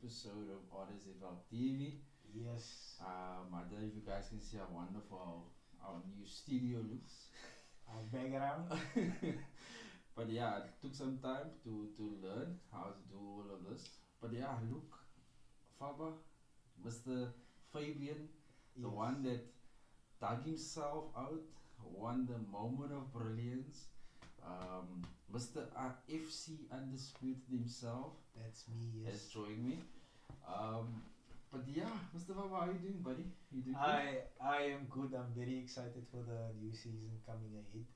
episode of RSFL TV. Yes, I don't know if you guys can see how wonderful our new studio looks. our background. But yeah, it took some time to learn how to do all of this. But yeah, look, Faba, Mr. Fabian, the Yes. one that dug himself out, won the moment of brilliance. Mr. FC Undisputed himself That's me, has yes. joined me. But yeah, Mr. Faba, how you doing, buddy? You doing good? I am good. I'm very excited for the new season coming ahead.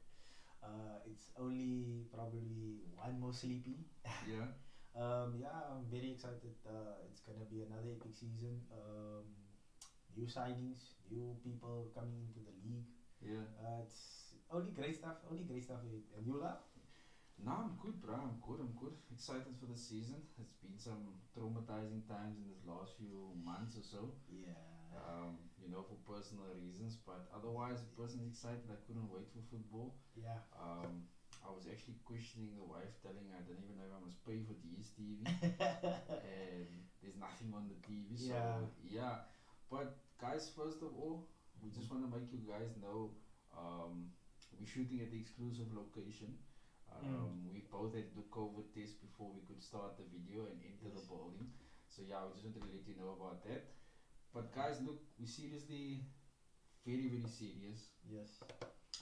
It's only probably one more sleepy. Yeah, Yeah, I'm very excited. It's gonna be another epic season. New signings, new people coming into the league. yeah. It's only great stuff. Only great stuff ahead. And you love? No, I'm good, bro. I'm good. Excited for the season. It's been some traumatizing times in this last few months or so. Yeah. For personal reasons, but otherwise, personally excited. I couldn't wait for football. Yeah. I was actually questioning the wife, telling her I don't even know if I must pay for DSTV, and there's nothing on the TV. So yeah. But guys, first of all, we just want to make you guys know we're shooting at the exclusive location. We both had to do COVID test before we could start the video and enter the building. So yeah, we just wanted to let you know about that. But guys, look, we seriously, very very serious. Yes.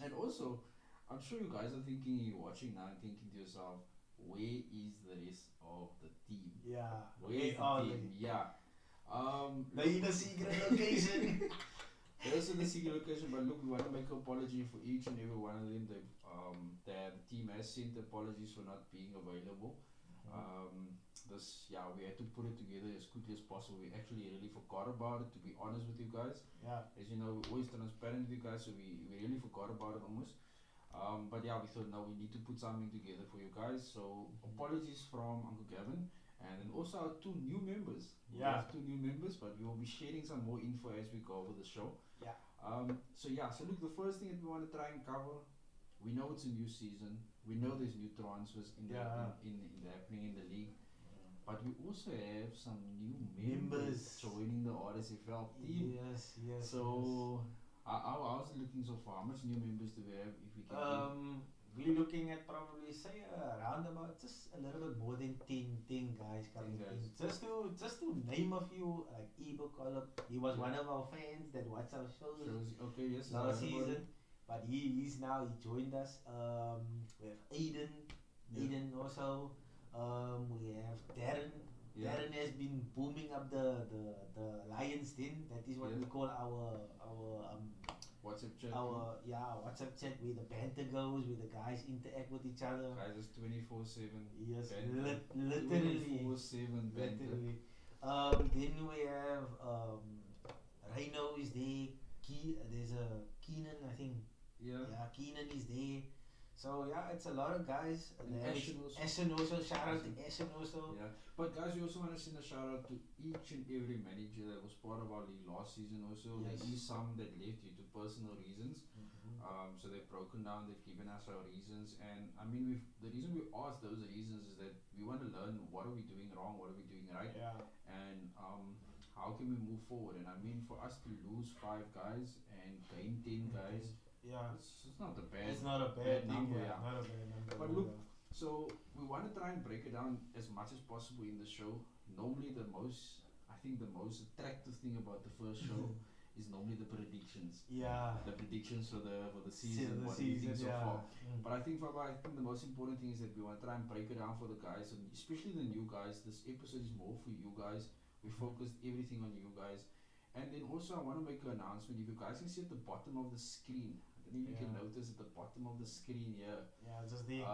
And also, I'm sure you guys are thinking, you're watching now and thinking to yourself, where is the rest of the team? Yeah. Where's the team? Yeah. In a secret location. There's the secret location, but look, we want to make an apology for each and every one of them. The team has sent apologies for not being available. We had to put it together as quickly as possible. We actually really forgot about it, to be honest with you guys. Yeah. As you know, we're always transparent with you guys, so we really forgot about it almost. But yeah, we thought, no, we need to put something together for you guys. So apologies from Uncle Gavin. And then also our two new members. We have two new members, but we will be sharing some more info as we go over the show. Yeah. So look, the first thing that we want to try and cover, we know it's a new season. We know there's new transfers in happening in the league. But we also have some new members joining the RSFL team. Yes. So how's it looking so far? How much new members do we have, if we can We're looking at probably say around about just a little bit more than 10 guys coming in. Just to name a few, like Ebo Collop, he was one of our fans that watched our shows last season. But he joined us. We have Aiden also. We have Darren. Darren has been booming up the Lions Den. That is what we call our WhatsApp chat. WhatsApp chat where the banter goes, where the guys interact with each other. Guys, it's 24/7. Yes, banter. literally. 24/7 banter. Literally. Then we have Rhino is there. There's a Keenan, I think. Yeah, Keenan is there. So yeah, it's a lot of guys. And Ashen also. Shout out to Ashen also. Yeah, but guys, we also want to send a shout out to each and every manager that was part of our league last season. Also, there is some that left due to personal reasons. So they've broken down. They've given us our reasons, and I mean, the reason we asked those reasons is that we want to learn what are we doing wrong, what are we doing right, and how can we move forward. And I mean, for us to lose 5 guys and gain 10 guys. It's not a bad. It's not a bad number. Not a bad number. But look, so we want to try and break it down as much as possible in the show. Normally, the most attractive thing about the first show is normally the predictions. The predictions for the season. What do you think so far? But I think the most important thing is that we want to try and break it down for the guys, and especially the new guys. This episode is more for you guys. We focused everything on you guys. And then also I want to make an announcement. If you guys can see at the bottom of the screen, I don't know if you can notice at the bottom of the screen here. Just there.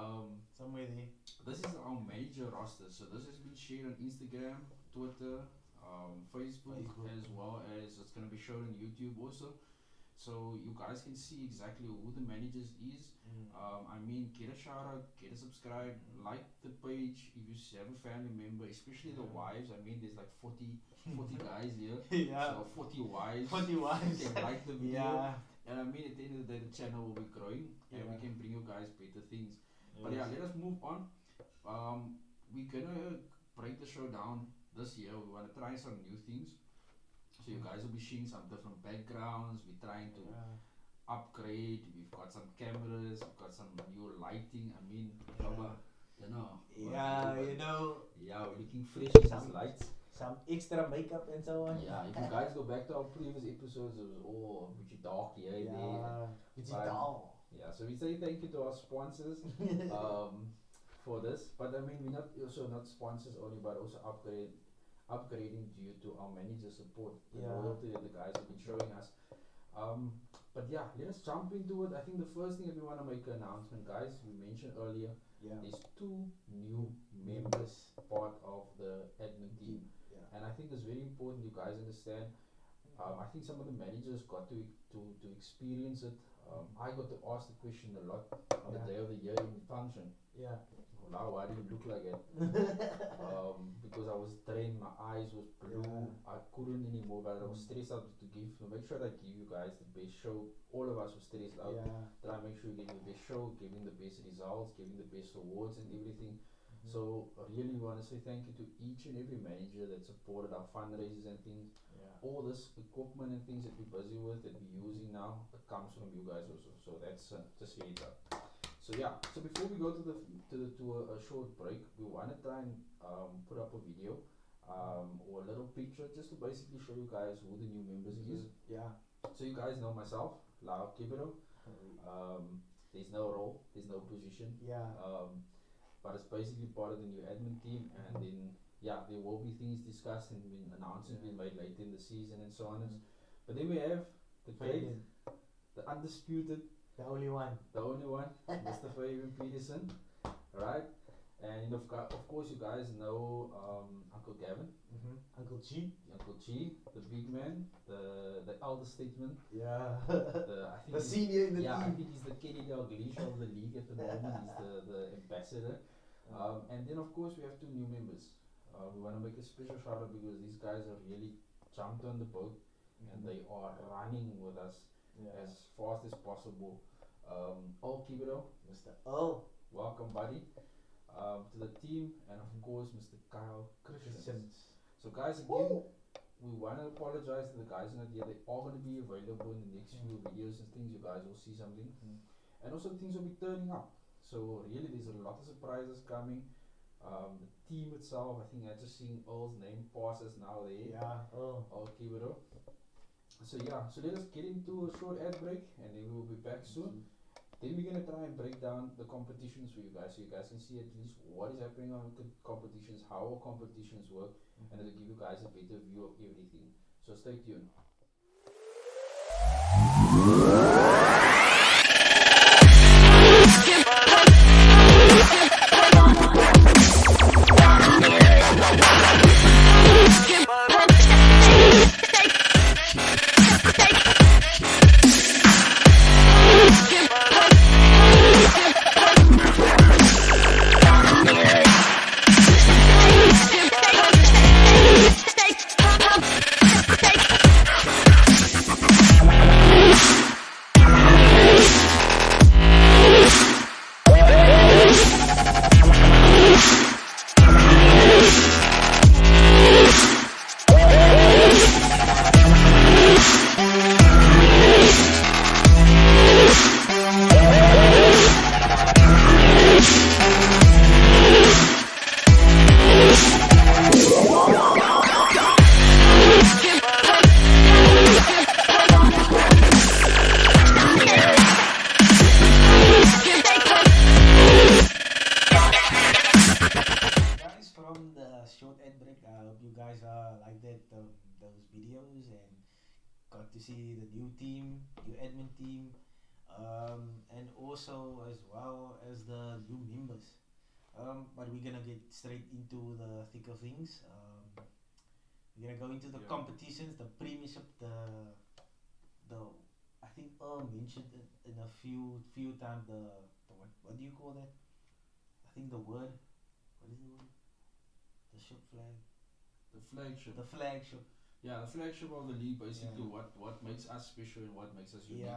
Somewhere there. This is our major roster. So this has been shared on Instagram, Twitter, Facebook, as well as it's going to be shown on YouTube also. So you guys can see exactly who the managers is. I mean, get a shout out, get a subscribe, like the page if you have a family member, especially the wives. I mean, there's like 40 guys here. So 40 wives. 40 wives. Can like the video. And I mean, at the end of the day, the channel will be growing and we can bring you guys better things. But yeah, let us move on. We're gonna break the show down this year we want to try some new things. So you guys will be seeing some different backgrounds. We're trying to upgrade. We've got some cameras. We've got some new lighting. I mean, you know. Yeah, you know. Yeah, we're looking fresh with some lights. Some extra makeup and so on. Yeah, if you guys go back to our previous episodes, it was all pretty dark here and there. Yeah, so we say thank you to our sponsors for this. But I mean, we're not also not sponsors only, but also upgrading due to our manager support, the loyalty that the guys have been showing us. But yeah, let us jump into it. I think the first thing that we want to make an announcement, guys, we mentioned earlier, there's 2 new members part of the admin team. And I think it's very important you guys understand. I think some of the managers got to experience it. I got to ask the question a lot on the day of the year in function. Now why do you look like that? Because I was drained, my eyes was blue, I couldn't anymore, but I was stressed out to make sure that I give you guys the best show. All of us were stressed out. Try make sure you give the best show, giving the best results, giving the best awards and everything. So I really want to say thank you to each and every manager that supported our fundraisers and things. All this equipment and things that we're busy with, that we're using now, it comes from you guys also. So that's just heads up. So yeah, so before we go to a short break, we want to try and put up a video or a little picture just to basically show you guys who the new members is. So you guys know myself, Lau Kibero. There's no role, there's no position. But it's basically part of the new admin team, and then there will be things discussed and announcements being made later in the season and so on. But then we have the great, the undisputed, the only one, Mr. Fabian Peterson, right? And of course you guys know Uncle Gavin, Uncle G, the big man, the elder statesman, I think the senior in the team. I think he's the Kenny Dalglish of the league at the moment. He's the ambassador. And then of course we have 2 new members. We want to make a special shout out because these guys have really jumped on the boat and they are running with us as fast as possible. Earl Kibero, Mr. Earl, welcome buddy, to the team, and of course Mr. Kyle Christians. So guys, again, we want to apologize to the guys in here. They are going to be available in the next few videos and things. You guys will see something, and also things will be turning up. So really, there's a lot of surprises coming. The team itself, I think I just seen Earl's name passes now there. Earl Kibero. So so let us get into a short ad break, and then we will be back soon. Then we're gonna try and break down the competitions for you guys, so you guys can see at least what is happening on the competitions, how our competitions work, and it'll give you guys a better view of everything. So stay tuned. To see the new team, new admin team, and also as well as the new members. But we're gonna get straight into the thick of things. We're gonna go into the competitions, the premiership, the I think Earl mentioned it in a few times. The what do you call that? I think the word. What is the word? The ship flag. The flagship. The flagship. Yeah, the flagship of the league, basically what makes us special and what makes us unique.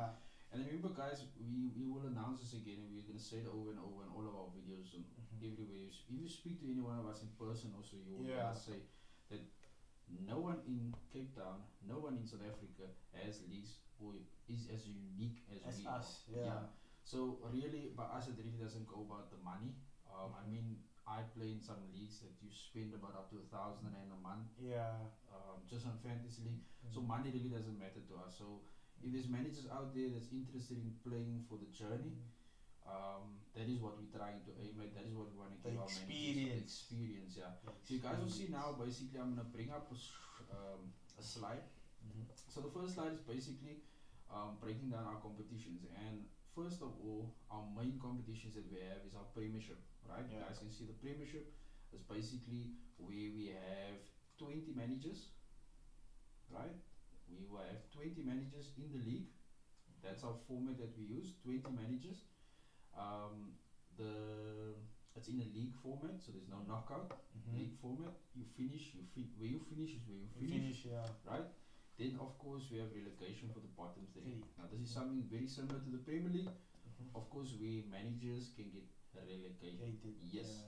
And remember guys, we will announce this again, and we're going to say it over and over in all of our videos and everywhere. If you speak to any one of us in person also, you will say that no one in Cape Town, no one in South Africa has leagues or is as unique as we us. are. Yeah. So really, by us, it really doesn't go about the money. I mean, I play in some leagues that you spend about up to 1,000 and a month. Yeah. Just on fantasy league. So money really doesn't matter to us. So if there's managers out there that's interested in playing for the journey, that is what we're trying to aim at. That is what we want to give our managers. The experience, yeah. So you guys will see now. Basically, I'm gonna bring up a slide. So the first slide is basically breaking down our competitions. And first of all, our main competitions that we have is our Premiership, right? You guys can see the Premiership is basically where we have 20 managers, right? We will have 20 managers in the league. That's our format that we use, 20 managers. It's in a league format, so there's no knockout. League format, where you finish is where you finish, right? Then of course we have relegation for the bottom three. Now this is something very similar to the Premier League. Of course, where managers can get relegated. Yes,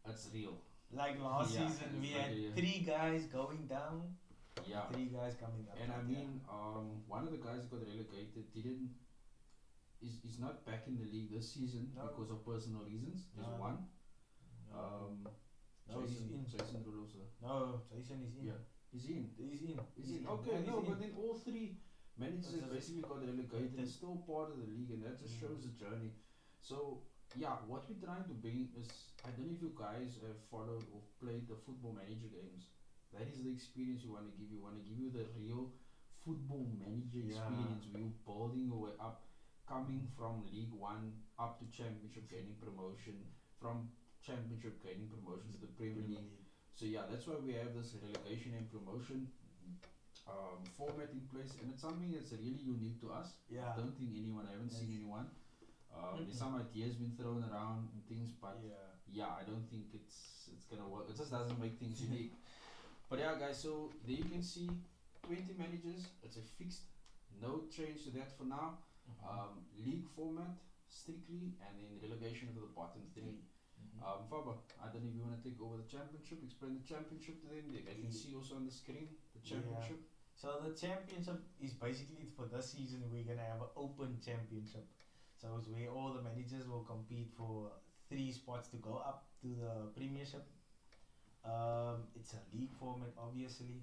it's real. Like last season, we had 3 guys going down. 3 guys coming up. And I mean, one of the guys who got relegated is not back in the league this season because of personal reasons. There's one. Jason Rolosa. No, Jason is in. Yeah. He's in. He's in. Okay, but then all 3 managers basically got relegated. It's still part of the league, and that just shows the journey. So yeah, what we're trying to bring is, I don't know if you guys have followed or played the football manager games. That is the experience we want to give you. We want to give you the real football manager experience where you're building your way up, coming from League 1 up to Championship, gaining promotion, from Championship gaining promotion to the Premier League. So yeah, that's why we have this relegation and promotion format in place, and it's something that's really unique to us. I don't think I haven't seen anyone. There's some ideas been thrown around and things, but I don't think it's gonna work. It just doesn't make things unique. But yeah, guys, so there you can see 20 managers. It's a fixed, no change to that for now. League format strictly, and then relegation for the bottom 3. Faba, I don't know if you want to take over the championship, explain the championship to them. They can see also on the screen the championship. So the championship is basically, for this season, we're going to have an open championship. So it's where all the managers will compete for 3 spots to go up to the Premiership. It's a league format, obviously.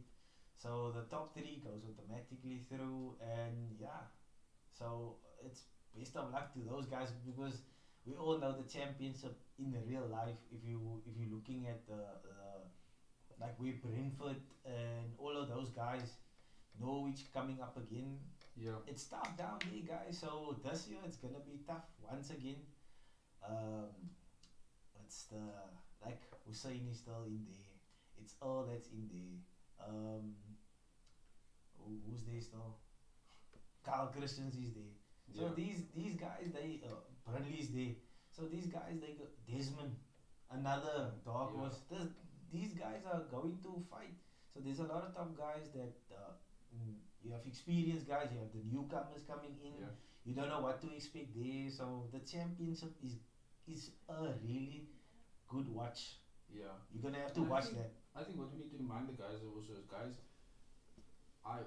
So the top 3 goes automatically through, and so it's best of luck to those guys, because we all know the championship in the real life. If you're looking at the like where Brentford and all of those guys, Norwich coming up again. It's tough down there, guys. So this year it's gonna be tough once again. It's the, like Hussein is still in there. It's all that's in there. Who's there still? Carl Christians is there. So these guys, Burnley's there. So these guys, they go, Desmond, another dog horse. These guys are going to fight. So there's a lot of top guys that you have experienced guys. You have the newcomers coming in. You don't know what to expect there. So the championship is a really good watch. You're gonna have to watch that. I think what we need to remind the guys also is, guys, I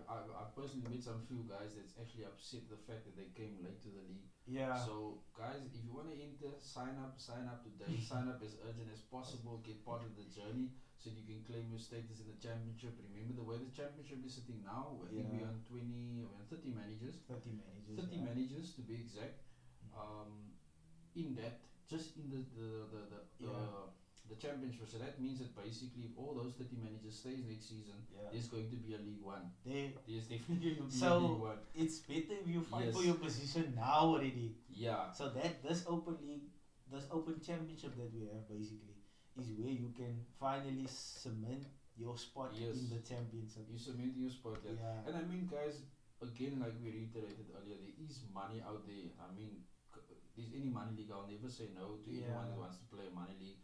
personally met some few guys that's actually upset the fact that they came late to the league. So guys, if you want to enter, sign up today. Sign up as urgent as possible. Get part of the journey so you can claim your status in the championship. Remember the way the championship is sitting now. I think we're on 30 managers. 30 managers to be exact. In that, just in the championship. So that means that basically, if all those 30 managers stays next season, there's going to be a League 1. There's definitely going to be a League 1. It's better if you fight for your position now already. So that this open championship that we have basically is where you can finally cement your spot in the championship. You cementing your spot, And I mean, guys, again, like we reiterated earlier, there is money out there. I mean, there's any money league. I'll never say no to anyone that wants to play a money league.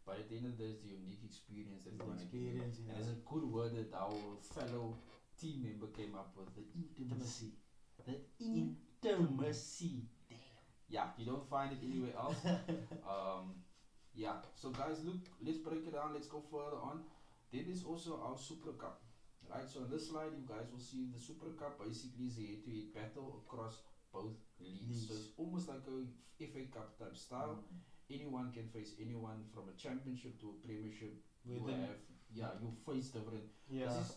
But at the end of the day, it's the unique experience that we want to give. And there's a good word that our fellow team member came up with, the intimacy. The intimacy. Damn. You don't find it anywhere else. So guys, look, let's break it down. Let's go further on. Then there's also our Super Cup. Right, so on this slide you guys will see the Super Cup basically is a head-to-head battle across both leagues. So it's almost like a FA Cup type style. Anyone can face anyone from a championship to a premiership. You face different.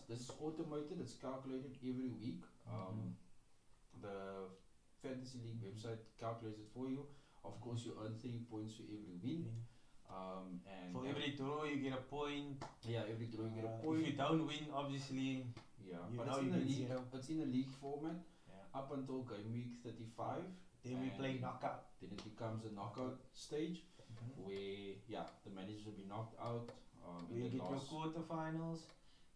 This is automated, it's calculated every week. The Fantasy League website calculates it for you. Of course you earn 3 points for every win. And for every draw you get a point. Yeah, every draw you get a point. If you don't win, obviously. Yeah, but it's in a league. It's in a league format. Up until game week 35. Then we play knockout. Then it becomes a knockout stage where the managers will be knocked out. You get your quarterfinals,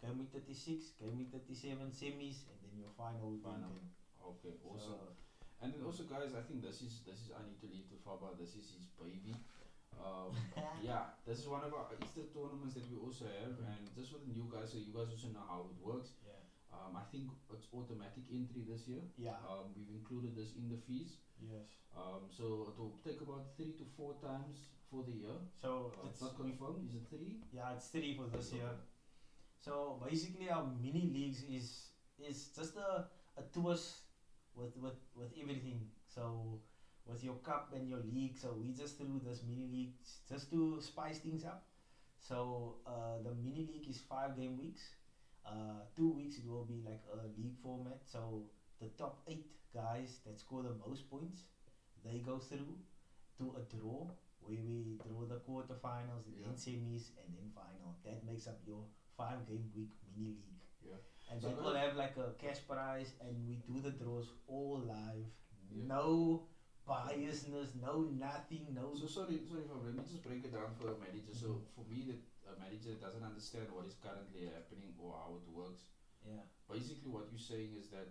game week 36, game week 37 semis, and then your final. Okay, awesome. And then also, guys, I think this is I need to leave to Faba. This is his baby. This is one of our Easter tournaments that we also have, and just for the new guys, so you guys also know how it works. I think it's automatic entry this year. We've included this in the fees. So it will take about 3 to 4 times for the year. So it's not confirmed. Is it 3? Yeah, it's 3 for this year. So basically, our mini leagues is just a twist with everything. So with your cup and your league, so we just threw this mini league just to spice things up. So the mini league is 5 game weeks. 2 weeks it will be like a league format. So the top 8 guys that score the most points, they go through to a draw where we draw the quarterfinals, then semis, and then final. That makes up your 5 game week mini league. And so that will have like a cash prize, and we do the draws all live. No biasness, no nothing, no. So sorry, let me just break it down for a manager. So for me, that a manager that doesn't understand what is currently happening or how it works. Basically, what you're saying is that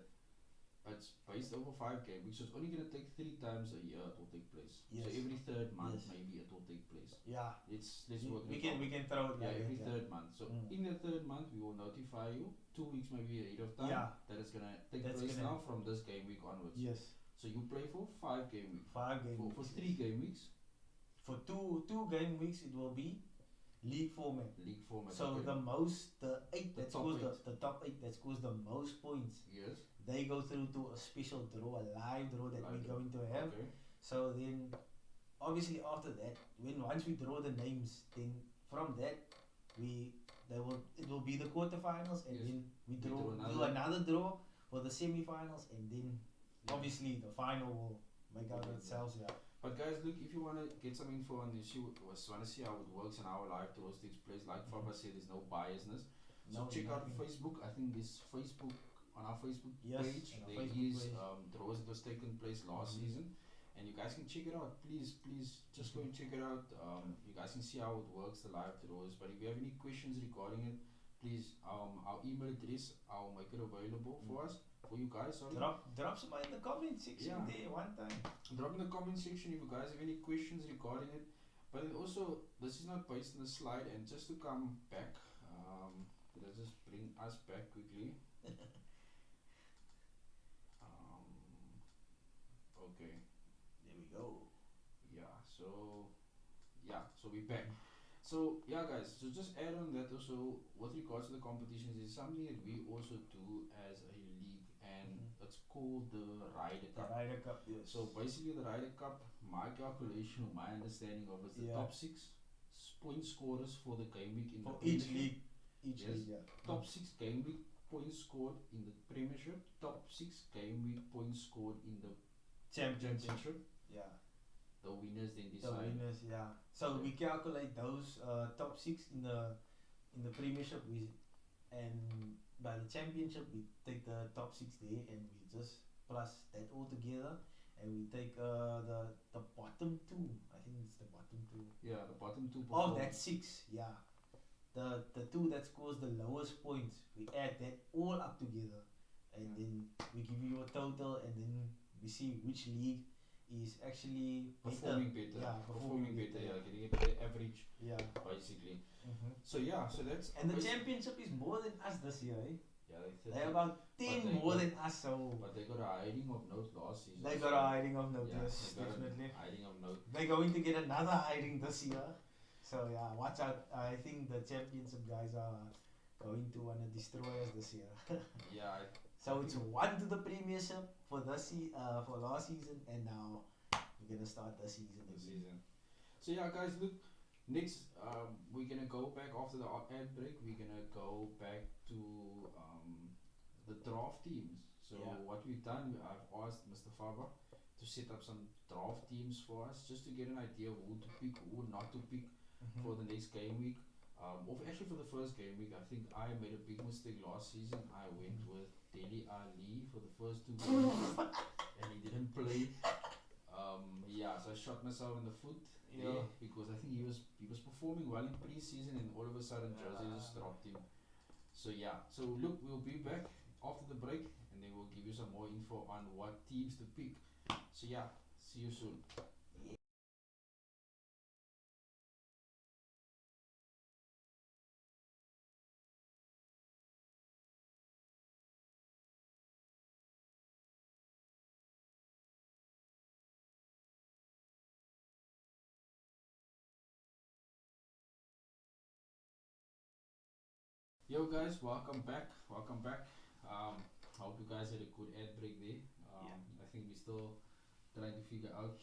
it's based over 5 game weeks, so it's only gonna take 3 times a year it will take place. So every 3rd month maybe it will take place. Let's work. We can throw it. Every 3rd month. So in the 3rd month we will notify you 2 weeks maybe ahead of time that it's gonna take place now from this game week onwards. So you play for 5 game weeks. 5 game weeks. For 3 game weeks. For two game weeks it will be league format. So the top 8 that scores the most points. They go through to a special draw, a live draw that we're going to have. So then obviously after that, once we draw the names, then from that it will be the quarterfinals, and then we do another draw for the semi-finals, and then obviously the final will make out itself. But guys, look, if you want to get some info on this, you want to see how it works and how live draws takes place, like Faba said, there's no biasness. So check out Facebook. I think this Facebook, on our Facebook page, there is draws that was taking place last season, and you guys can check it out. Please just go and check it out. You guys can see how it works, the live draws. But if you have any questions regarding it, please, our email address, I'll make it available for you guys. Drop some in the comment section there one time. Drop in the comment section if you guys have any questions regarding it. But then also, this is not based on the slide, and just to come back, let's just bring us back quickly. Okay. There we go. So we're back. So guys, so just add on that also with regards to the competitions, is something that we also do as a league, and it's called the Ryder Cup. The Ryder Cup, yes. So basically the Ryder Cup, my calculation or my understanding of it is the top 6 point scorers for the game week in for the each league. Top 6 game week points scored in the Premiership, top 6 game week points scored in the Championship. The winners then decide. So we calculate those top 6 in the Premiership, and by the Championship we take the top 6 there, and we just plus that all together, and we take the bottom 2. I think it's the bottom 2. The bottom 2. Oh, that's 6. The 2 that scores the lowest points, we add that all up together, and then we give you a total, and then we see which league is actually performing better. Getting a better average. Basically. So that's. And the Championship is more than us this year, eh? They're about 10 more than us, so. But they got a hiding of note last season. They got a hiding of note, yes, definitely. Hiding of note. They're going to get another hiding this year. So yeah, watch out. I think the championship guys are going to want to destroy us this year. Yeah. So it's one to the premiership for for last season, and now we're gonna start this season. So yeah, guys, look. Next, we're gonna go back after the ad break. We're gonna go back to the draft teams. So what we've done, I've asked Mr. Faber to set up some draft teams for us, just to get an idea of who to pick, who not to pick for the next game week. Or actually for the first game week, I think I made a big mistake last season. I went with Dele Ali for the first 2 games, and he didn't play. So I shot myself in the foot there because I think he was performing well in pre-season, and all of a sudden Jersey just dropped him. So look, we'll be back after the break, and then we'll give you some more info on what teams to pick. So see you soon. Yo guys, welcome back. Hope you guys had a good ad break there. I think we're still trying to figure out.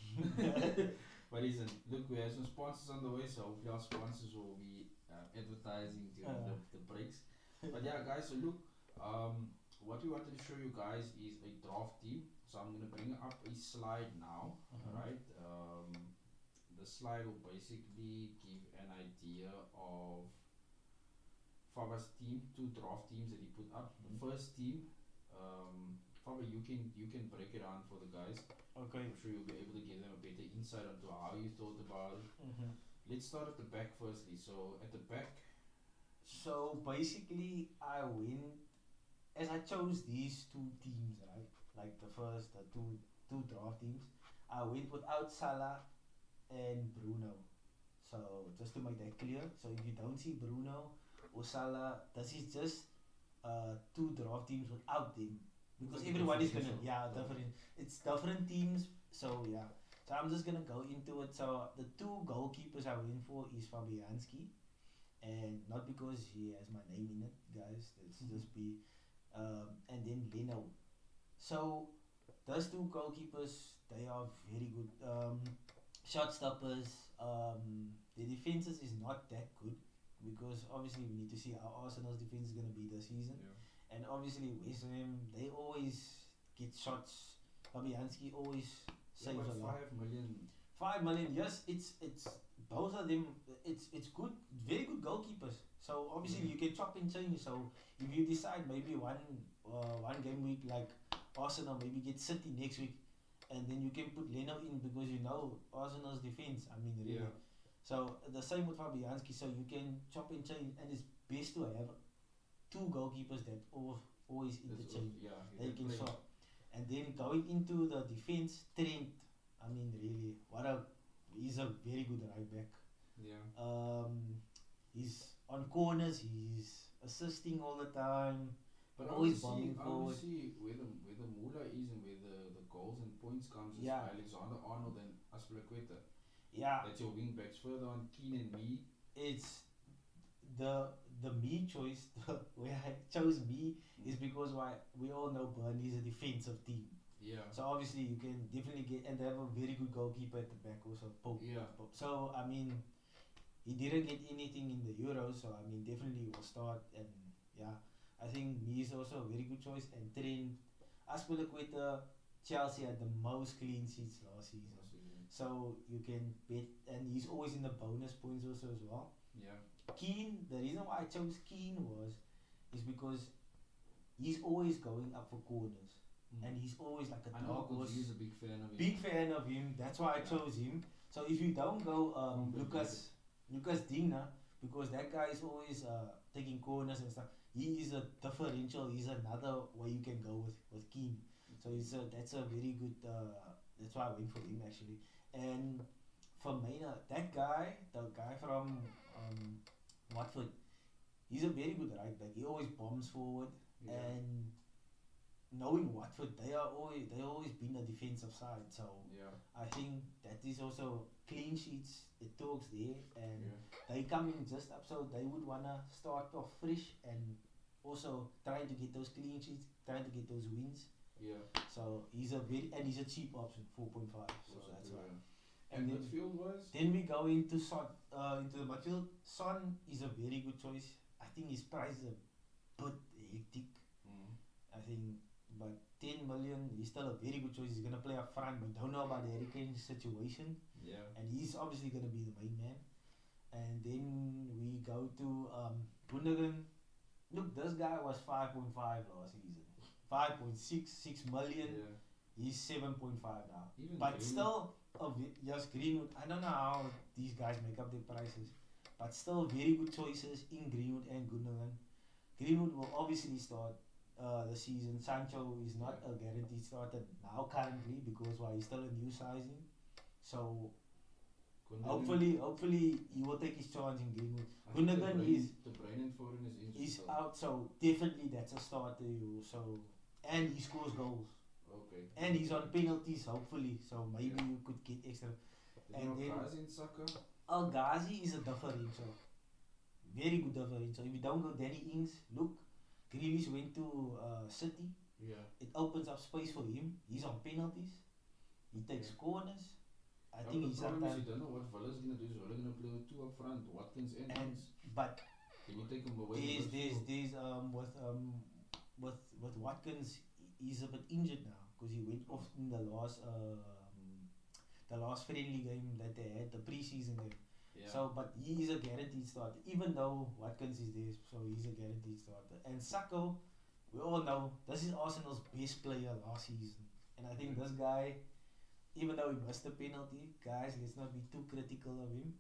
But listen, look, we have some sponsors on the way, so hopefully our sponsors will be advertising during the breaks. But yeah, guys, so look, what we wanted to show you guys is a draft team. So I'm gonna bring up a slide now. Alright. The slide will basically give an idea of Faber's team, 2 draft teams that he put up. The first team, Faber, you can break it down for the guys. Okay. I'm sure you'll be able to give them a better insight into how you thought about it. Let's start at the back firstly. So at the back. So basically, I win as I chose these 2 teams, right? Like the two draft teams. I went without Salah and Bruno. So just to make that clear, so if you don't see Bruno or Salah, this is just 2 draft teams without them, because everyone is gonna different. It's different teams. So so I'm just gonna go into it. So the 2 goalkeepers I went for is Fabianski, and not because he has my name in it, guys. Let's just be and then Leno. So those 2 goalkeepers, they are very good shot stoppers. The defenses is not that good, because obviously we need to see how Arsenal's defense is going to be this season. And obviously West Ham, they always get shots. Fabianski always saves a lot. 5 million. 5 million, yes, it's both of them. It's good, very good goalkeepers. So obviously you can chop and change. So if you decide maybe one game week, like Arsenal maybe get City next week, and then you can put Leno in because you know Arsenal's defense. I mean, really. So the same with Fabianski. So you can chop and change, and it's best to have 2 goalkeepers that always interchange. They can swap. And then going into the defense, Trent. I mean, really, he's a very good right back. He's on corners. He's assisting all the time. But always bombing forward. See where the moolah is and where the goals and points comes is Alexander Arnold and Aspilicueta. That's your wing backs. Further on, Keane and me. It's the me choice. Where I chose me is because we all know Burnley is a defensive team. So obviously you can definitely get, and they have a very good goalkeeper at the back also, Pope. So I mean, he didn't get anything in the Euros, so I mean definitely will start. And I think me is also a very good choice. And Trent, Aspilicueta, Chelsea had the most clean sheets last season. So you can bet, and he's always in the bonus points also as well. Keane, the reason why I chose Keane is because he's always going up for corners, and he's always like a dark horse. He's a big fan of him. Big fan of him. That's why I chose him. So if you don't go Lucas Digna, because that guy is always taking corners and stuff. He is a differential. He's another way you can go with Keane. So that's a very good. That's why I went for him actually. And for Maynard, the guy from Watford, he's a very good right back. He always bombs forward, and knowing Watford, they always been a defensive side, so I think that is also clean sheets. It talks there, and they coming just up, so they would wanna start off fresh and also trying to get those clean sheets, trying to get those wins. So he's a cheap option, 4.5. So that's why. And midfield wise? Then we go into into the midfield. Son is a very good choice. I think his price is a bit hectic. I think, but 10 million, he's still a very good choice. He's gonna play up front. We don't know about the Harry Kane situation, and he's obviously gonna be the main man. And then we go to Gundogan. Look, this guy was 5.5 last season. 5.6 million. He's 7.5 now. Even but Greenwood. Still, yes, Greenwood. I don't know how these guys make up their prices, but still very good choices in Greenwood and Gundogan. Greenwood will obviously start the season. Sancho is not a guaranteed starter now currently because he's still a new signing. So hopefully he will take his chance in Greenwood. Gundogan is out, so definitely that's a starter. So and he scores goals. Okay. And he's on penalties, hopefully. So maybe you could get extra. And then Al Ghazi is a differential. Very good differential. If you don't go Danny Ings, look, Grealish went to City. It opens up space for him. He's on penalties. He takes corners. I think he's up there. You don't know what Villa's gonna do. Is Villa gonna play with two up front, Watkins and but can you take him away? With Watkins, he's a bit injured now because he went off in the last friendly game that they had, the preseason game. So, but he is a guaranteed starter, even though Watkins is there, so he's a guaranteed starter. And Sacco, we all know this is Arsenal's best player last season, and I think this guy, even though he missed the penalty, guys, let's not be too critical of him.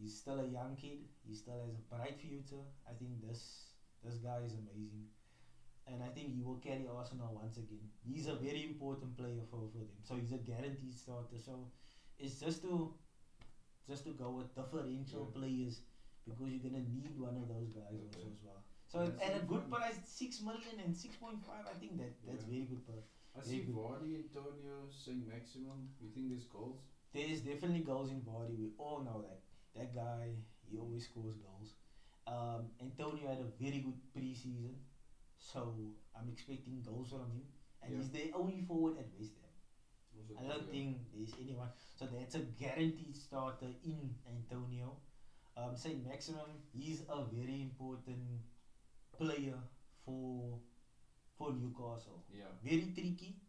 He's still a young kid. He still has a bright future. I think this guy is amazing. And I think he will carry Arsenal once again. He's a very important player for them. So he's a guaranteed starter. So it's just to go with differential players because you're gonna need one of those guys also as well. So at a good price, 6 million and 6.5, I think that's very good price. I see Vardy, Antonio, Saint Maximum. You think there's goals? There's definitely goals in Vardy. We all know that. That guy, he always scores goals. Antonio had a very good pre-season. So I'm expecting goals from him, and he's the only forward at West Ham. I don't think there's anyone. So that's a guaranteed starter in Antonio. Saint Maximum, he's a very important player for Newcastle. Very tricky.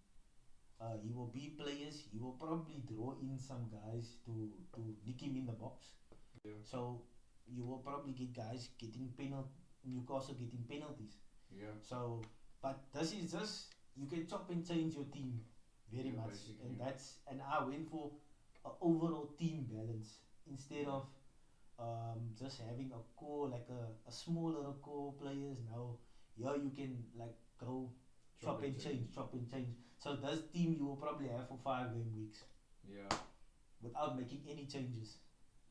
He will beat players. He will probably draw in some guys to nick him in the box. So you will probably get guys getting Newcastle getting penalties. So, but this is just, you can chop and change your team very much, and I went for an overall team balance instead of just having a core, like a smaller core players. Now you can like go chop and change. So this team you will probably have for 5 game weeks without making any changes.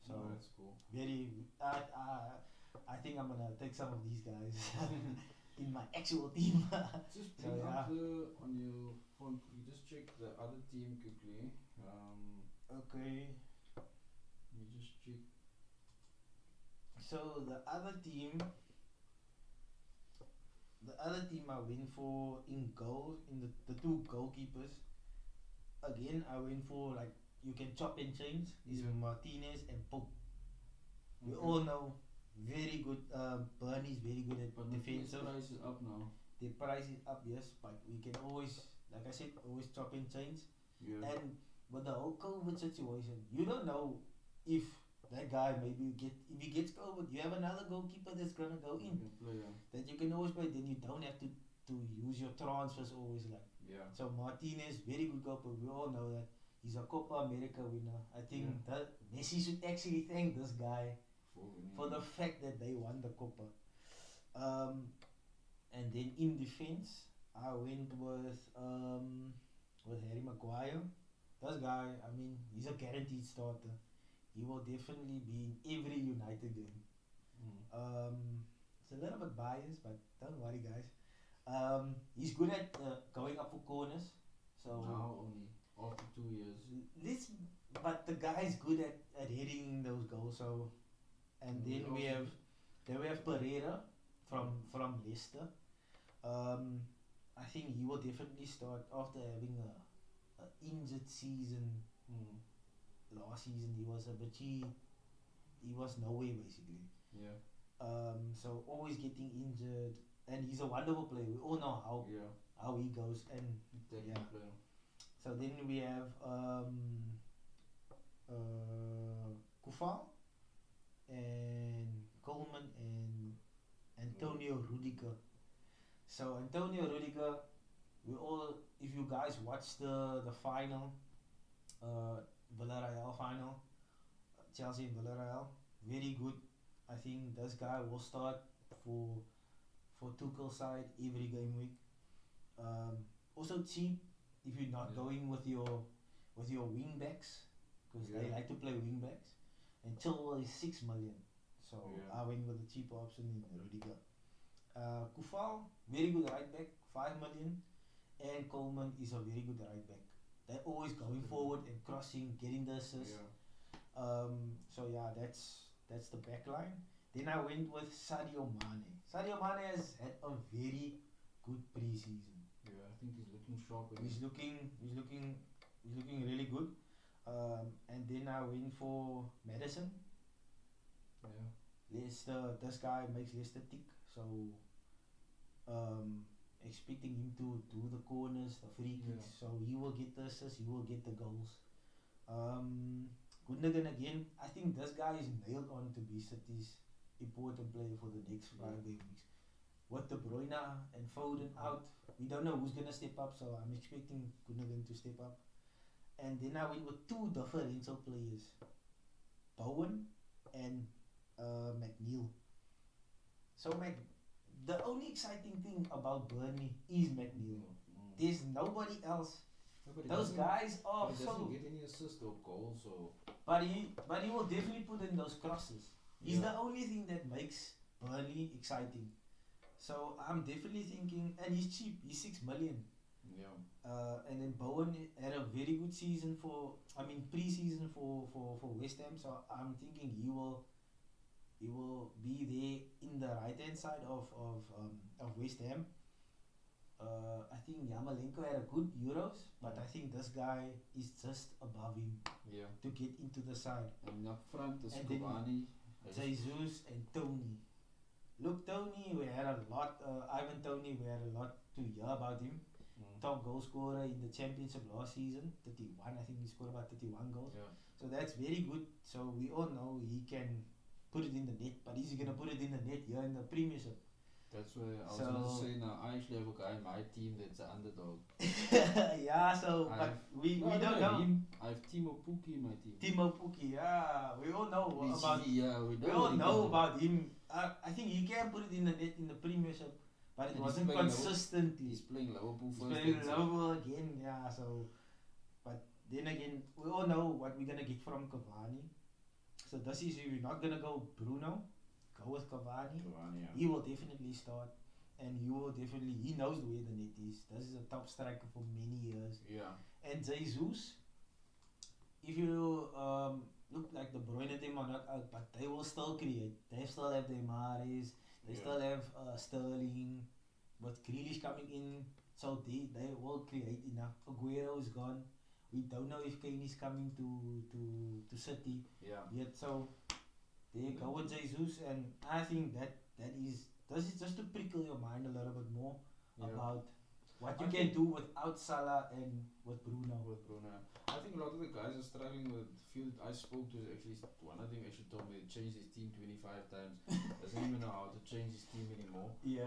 So that's cool. I think I'm gonna take some of these guys in my actual team. Just bring up on your phone. You just check the other team quickly. Okay. You just check. So the other team I went for in goal, in the two goalkeepers. Again, I went for like you can chop and change. These are Martinez and Pope. We all know. Very good. Burnley's very good at defensive. The price is up now. The price is up, yes, but we can always, like I said, always chop and change. And with the whole COVID situation, you don't know if that guy if he gets COVID, you have another goalkeeper that's gonna go in that you can always play. Then you don't have to use your transfers always like. So Martinez, very good goalkeeper. We all know that he's a Copa America winner. I think that Messi should actually thank this guy for the fact that they won the Copa. And then in defense, I went with Harry Maguire. This guy, I mean, he's a guaranteed starter. He will definitely be in every United game. It's a little bit biased, but don't worry, guys. He's good at going up for corners. So now only after 2 years. But the guy is good at hitting those goals. So, and then we have Pereira from Leicester. I think he will definitely start after having a injured season. Last season he was he was nowhere basically. Yeah. So always getting injured, and he's a wonderful player. We all know how he goes, and player. So then we have Kufal and Coleman and Antonio Rudiger. So Antonio Rudiger, if you guys watched the final, Villarreal final, Chelsea and Villarreal, very good. I think this guy will start for Tuchel's side every game week. Also cheap if you're not going with your wing backs, because they like to play wing backs. And Chilwell is 6 million, so I went with the cheaper option in Rudiger. Kufal, very good right back, 5 million, and Coleman is a very good right back. They're always going forward and crossing, getting the assist. So that's the back line. Then I went with Sadio Mane. Sadio Mane has had a very good pre-season. Yeah, I think he's looking sharp. He's looking really good. And then I went for Madison. Leicester, this guy makes Leicester tick. So expecting him to do the corners, the free kicks. So he will get the assists, he will get the goals. Gundogan again, I think this guy is nailed on to be City's important player for the next 5 game weeks. With De Bruyne and Foden out, we don't know who's gonna step up, so I'm expecting Gundogan to step up. And then I went with 2 differential players, Bowen and McNeil. So the only exciting thing about Burnley is McNeil. There's nobody else. Those guys are he doesn't get any assists or goals, but he will definitely put in those crosses. He's the only thing that makes Burnley exciting. So I'm definitely thinking, and he's cheap. He's 6 million. And then Bowen had a very good season pre-season for West Ham. So I'm thinking he will be there in the right hand side of West Ham. I think Yamalenko had a good Euros, but I think this guy is just above him to get into the side. And up front is Cavani, Jesus and Tony. Look, Tony, we had a lot. Ivan Tony, we had a lot to hear about him. Top goal scorer in the championship last season, 31. I think he scored about 31 goals. So that's very good. So we all know he can put it in the net, but is he gonna put it in the net here in the Premiership? That's where I was going to say now. I actually have a guy in my team that's an underdog. But we don't know. I have Timo Pukki in my team. Timo Pukki, we all know about. We all know about him. I think he can put it in the net in the Premiership, but it wasn't consistently. He's playing Liverpool first. He's playing Liverpool again, So, but then again, we all know what we're gonna get from Cavani. So this is we're not gonna go Bruno. Go with Cavani. He will definitely start, and he knows where the net is. This is a top striker for many years. And Jesus, if you look like the Bruyne team are not out, but they will still create. They still have the Mahrez, they still have Sterling, with Grealish coming in, so they will create enough. Aguero is gone. We don't know if Kane is coming to City yet, so they go with Jesus, and I think this is just to prickle your mind a little bit more about what you can do without Salah and with Bruno. I think a lot of the guys are struggling with the few that I spoke to. Actually, one of them actually told me he changed his team 25 times. Doesn't even know how to change his team anymore. He's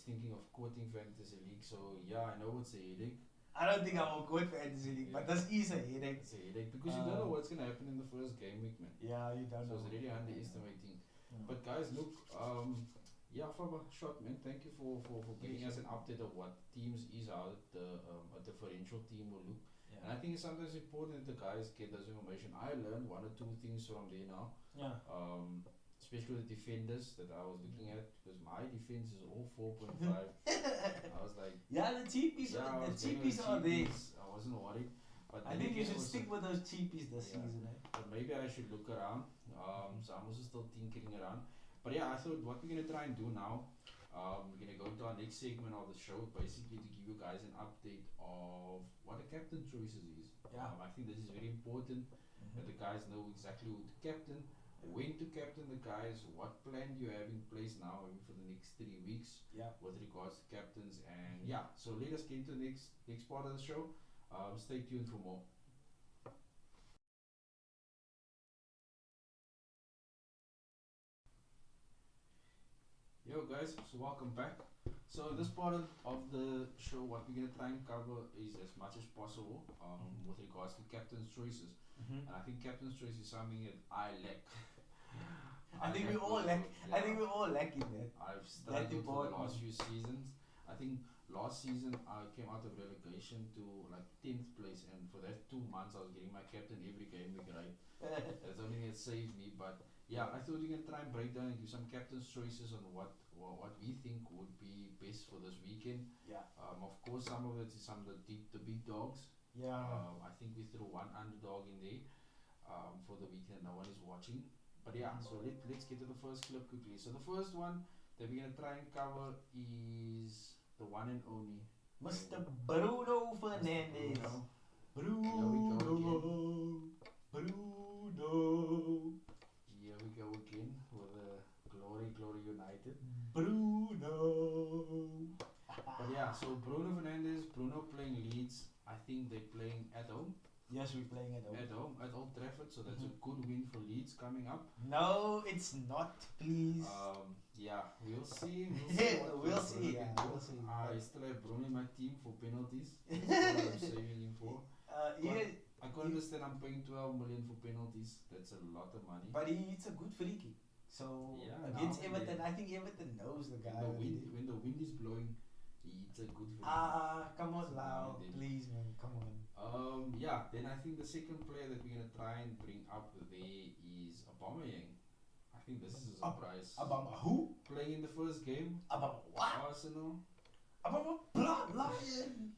thinking of quitting Fantasy League. So I know it's a headache. I don't think I will quit Fantasy League, but this is a headache. It's a headache because you don't know what's gonna happen in the first game week, man. You don't know. So it's really underestimating. But guys, look, from a shot, man. Thank you for giving us an update of what teams is out a differential team will look. And I think it's sometimes important that the guys get this information. I learned 1 or 2 things from there now. especially the defenders that I was looking at, because my defense is all 4.5. I was like, the cheapies, are there. I wasn't worried. But I think you should stick with those cheapies this season, eh? But maybe I should look around. So I'm also still tinkering around. But yeah, I thought what we're gonna try and do now, we're gonna go to our next segment of the show, basically to give you guys an update of what the captain choices is. I think this is very important that the guys know exactly who to captain, when to captain the guys, what plan you have in place now for the next 3 weeks with regards to captains, and so let us get into the next part of the show. Stay tuned for more. Yo guys, so welcome back. So in this part of the show, what we're gonna try and cover is as much as possible with regards to captain's choices. And I think captain's choice is something that I lack. I think we all lack in that. I've struggled for the last few seasons. I think last season I came out of relegation to like 10th place, and for that 2 months I was getting my captain every game week right. That's the only thing that saved me. But I thought we can try and break down and give some captain's choices on what we think would be best for this weekend. Of course, some of it is some of the big dogs. I think we threw one underdog in there for the weekend. No one is watching. But so let's get to the first clip quickly. So the first one that we're gonna try and cover is the one and only Mr. Bruno Fernandes. Bruno. Here we go again with the Glory United. Bruno. But so Bruno playing Leeds. I think they're playing at home. Yes, we're playing at home. At Old Trafford, so that's a good win for Leeds coming up. No, it's not, please. We'll see. We'll see. I still have Bruno in my team for penalties. That's what I'm saving him for. I can't understand I'm paying 12 million for penalties. That's a lot of money. But it's a good free kick. So against Everton, I think Everton knows the guy. When the wind is blowing, it's a good free kick. Come on, Lau. Please, man. Come on. Then I think the second player that we're going to try and bring up there is Aubameyang. I think this is a surprise. Abama who? Playing in the first game. Abama what? Arsenal. Abama Blood Lion.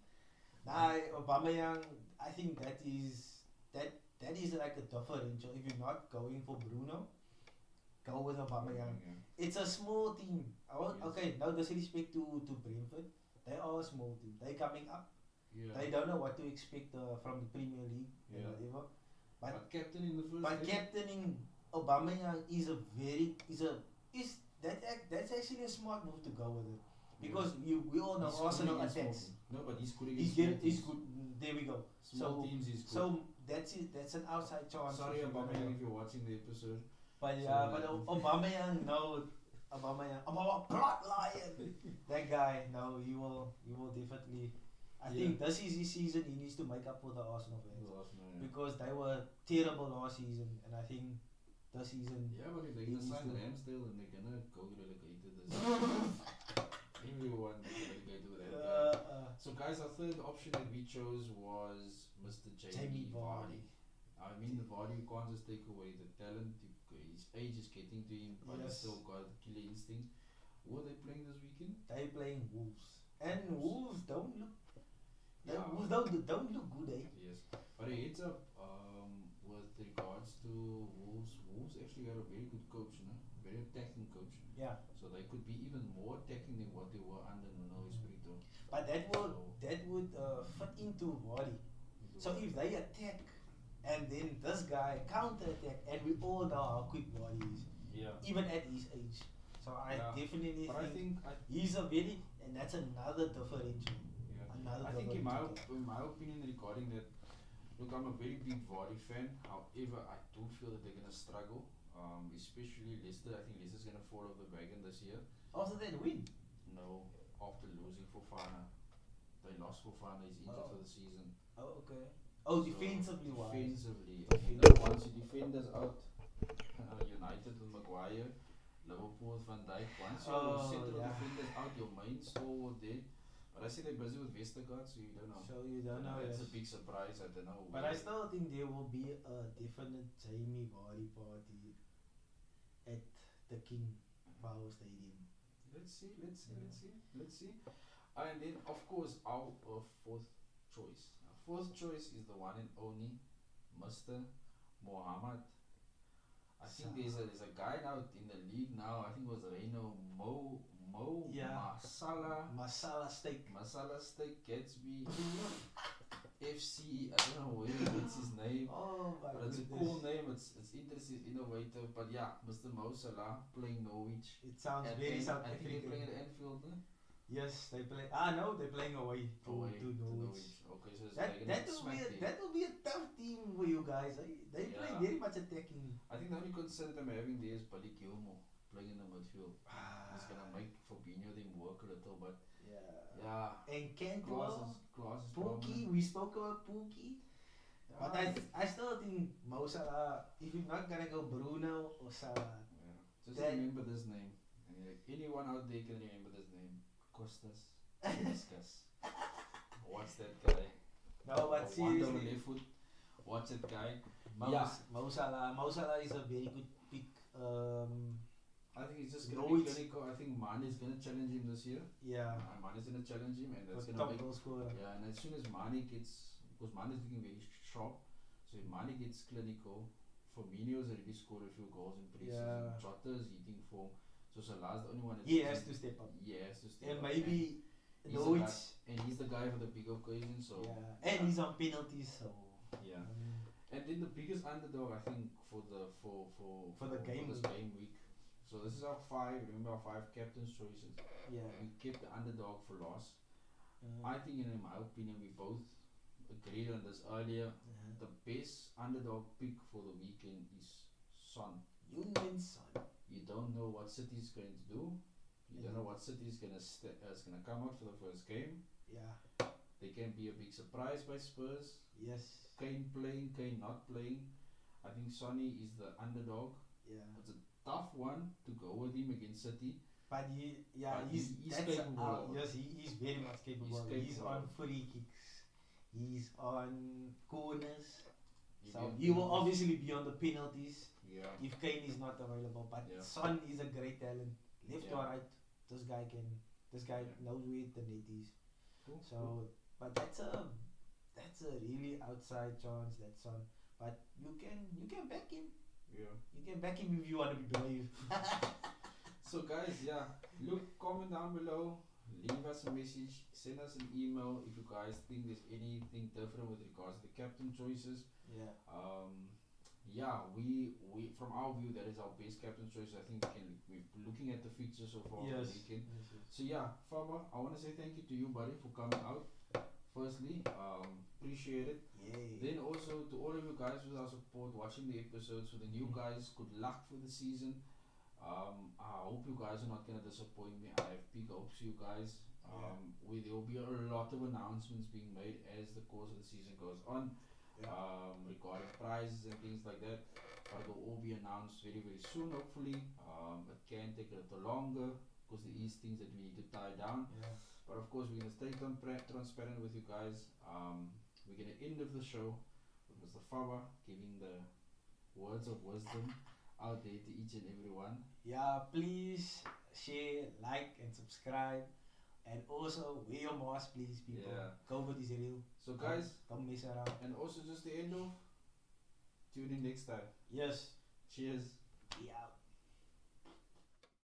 Aubameyang, I think that is like a differential. If you're not going for Bruno, go with Aubameyang. It's a small team. Okay, no disrespect to Brentford. They are a small team. They're coming up. They don't know what to expect from the Premier League and whatever. But captaining the first. But captaining Aubameyang that's actually a smart move to go with it, because we all know Arsenal attacks. No, but he's good. He's good. There we go. Small teams is good. So that's it. That's an outside chance. Sorry, Aubameyang, if you're watching the episode. But Aubameyang, no. Aubameyang, Blood Lion. That guy, no, he will definitely. I think this is his season. He needs to make up for the Arsenal fans because they were terrible last season, and I think this season. Yeah, but if they're gonna sign Ramsdale and they're gonna go relegated, everyone relegated with that guy. So guys, our third option that we chose was Mr. Jamie Vardy. I mean, the Vardy, you can't just take away the talent. His age is getting to him, but he's still got killer instinct. Who are they playing this weekend? They're playing Wolves, and Wolves don't look. Wolves don't look good, eh? Yes, but a heads up with regards to Wolves. Wolves actually got a very good coach, very attacking coach. Yeah. So they could be even more attacking than what they were under Nuno Espirito. But that would fit into Vardy. So if they attack and then this guy counter attack, and we all know how quick Vardy is. Even at his age. So I definitely think he's a very, and that's another differential. I think in my opinion regarding that, look, I'm a very big Vardy fan. However, I do feel that they're gonna struggle, especially Leicester. I think Leicester's gonna fall off the wagon this year. After that win? No, after losing Fofana. They lost Fofana. He's injured for the season. Oh, okay. Oh, so defensively wise. Once you defenders out, United with Maguire, Liverpool with Van Dijk. Once you set the defenders out, your main stalwart there. But I see they're busy with Vestergaard, so you don't know. It's a big surprise. I don't know. But I still think there will be a definite Jamie Vardy party at the king of our stadium. Let's see. And then, of course, our fourth choice. Our fourth choice is the one and only Mr. Mohammed. I think there's a guy now in the league now. I think it was Reino Masala steak Gatsby FC. I don't know where it's his name. Oh my but it's goodness. a cool name. It's interesting, innovative. But yeah, Mr. Mo Salah playing Norwich. It sounds very South I think they're playing African. at Anfield. Eh? Yes, they play. No, they're playing away to Norwich. Okay, so that will be a tough team for you guys. They play very much attacking. I think the only concern that I'm having there is Buddy Gilmore playing in the midfield. He's gonna make Fabinho them work a little, but yeah. And Cantwell, Class is Pookie. We spoke about Pookie. But I still think Mo Salah, if you're not gonna go Bruno or Salah, just remember this name. Anyone out there can remember this name. Costas Discus. What's that guy? No, but seriously, left foot. What's that guy? Mo Salah is a very good pick. I think he's just gonna be clinical. I think Mane is gonna challenge him this year. Yeah. Mane is gonna challenge him, and that's gonna make. Yeah, and as soon as Mane gets, because Mane is looking very sharp, so if Mane gets clinical, Firmino's already scored a few goals in pre-season. Jota is hitting form. So Salah's the only one. He has to step up. And maybe and he's the guy for the big occasion. So and he's on penalties. So and then the biggest underdog, I think, for this game week. So this is our 5. Remember our 5 captain's choices. Yeah. We kept the underdog for last. I think, in my opinion, we both agreed on this earlier. The best underdog pick for the weekend is Son. Son. You don't know what City is going to do. You don't know what City is gonna come out for the first game. Yeah. They can be a big surprise by Spurs. Yes. Kane playing, Kane not playing. I think Sonny is the underdog. Yeah. It's a tough one to go with him against City. But he's capable. Yes, he is very much capable. He's on free kicks. He's on corners. So he will obviously be on the penalties if Kane is not available. But Son is a great talent. Left or right, this guy knows where the net is. So, but that's a really outside chance, that Son. But you can back him. Yeah. You can back him if you want to be brave. So guys, look, comment down below, leave us a message, send us an email if you guys think there's anything different with regards to the captain choices. We from our view, that is our best captain choice. I think we're looking at the fixtures so far on the weekend. So Faba, I want to say thank you to you, buddy, for coming out. Firstly, appreciate it. Yay. Then also to all of you guys with our support, watching the episodes, for the new guys, good luck for the season. I hope you guys are not gonna disappoint me. I have big hopes for you guys. There will be a lot of announcements being made as the course of the season goes on, regarding prizes and things like that. But it will all be announced very, very soon, hopefully. It can take a little longer because there is things that we need to tie down. But of course, we're gonna stay transparent with you guys. We're gonna end of the show with Mr. Faba giving the words of wisdom out there to each and everyone. Please share, like, and subscribe, and also wear your mask, please, people. COVID is real. So guys, don't mess around. And also just the end of, tune in next time. Yes. Cheers. Be out.